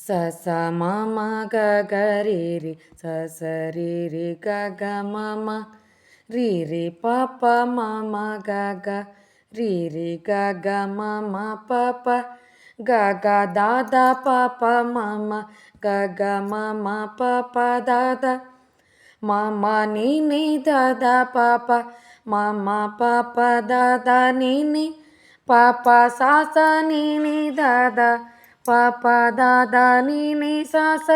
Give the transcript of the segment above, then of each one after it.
స స మ మ గ గ రి రి స స రి రి గ గ మ మ రి రి ప ప మ మ గ గ రి రి గ గ మ మ ప ప గ గ ద ద ప ప మ మ గ గ మ మ ప ప ద ద మ మ ని ని ద ద ప ప మ మ ప ప ద ద ని ని ప ప స స ని ని ద ద ప ప ద ద ని ని స స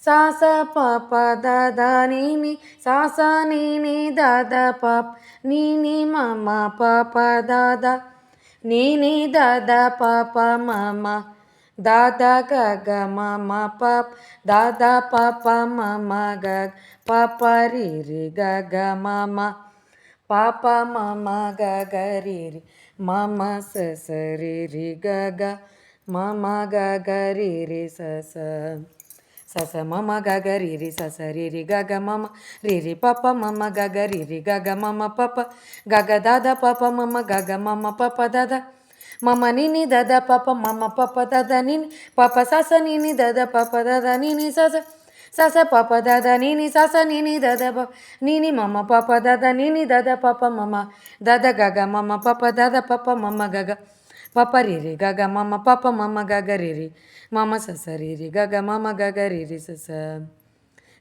స స ప ప ద ద ని ని స స ని ని ద ద ప ని ని మ మ ప ప ద ద ని ని ద ద ప ప మ మ ద ద గ గ మ మ ప ద ద ప ప మ మ గ ప ప రి రి గ గ మ మ ప ప మ మ గ గ రి రి మ మ స స రి రి గ గ మ మ గ గ రి రి స స స స మ మ గ గ రి రి స స రి రి గ గ మ మ రి రి ప ప మ మ గ గ రి రి గ గ మ మ ప ప గ గ ద ద ప ప మ మ గ గ మ మ ప ప ద ద మ మ ని ని ద ద ప ప మ మ ప ప ద ద ని ని ప ప స స ని ని ద ద ప ప ద ద ని ని స స స స ప ప ద ద ని ని స స ని ని ద ద ప ని ని మ మ ప ప ద ద ని ని ద ద ప ప మ మ ద ద గ గ మ మ ప ప ద ద ప ప మ మ గ గ ప ప రి రి గ గ మ మ ప ప మ మ గ గ రి రి మ మ స స రి రి గ గ మ మ గ గ రి రి స స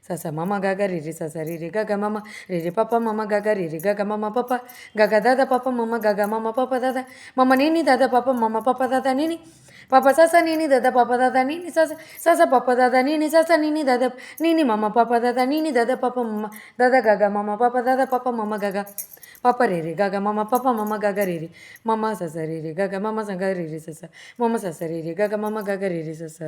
స స మ మ గ గ రి రి స స రి రి గ గ మ మ రి రి ప ప మ మ గ గ రి రి గ గ మ మ ప ప గ గ ద ద ప ప మ మ గ గ మ మ ప ప ద ద మ మ ని ని ద ద ప ప మ మ ప ప ద ద ని ని ప ప స స ని ని ద ద ప ప ద ద ని ని స స స స ప ప ద ద ని ని స స ని ని ద ద ని ని మ మ ప ప ద ద ని ని ద ద ప ప మ మ ద ద గ గ మ మ ప ప ద ద ప ప మ మ గ గ ప ప రి రి గ గ మ మ ప ప మ మ గ గ రి రి మ మ స స రి రి గ గ మ మ స గ రి రి స స మ మ స స రి రి గ గ మ మ గ గ రి రి స స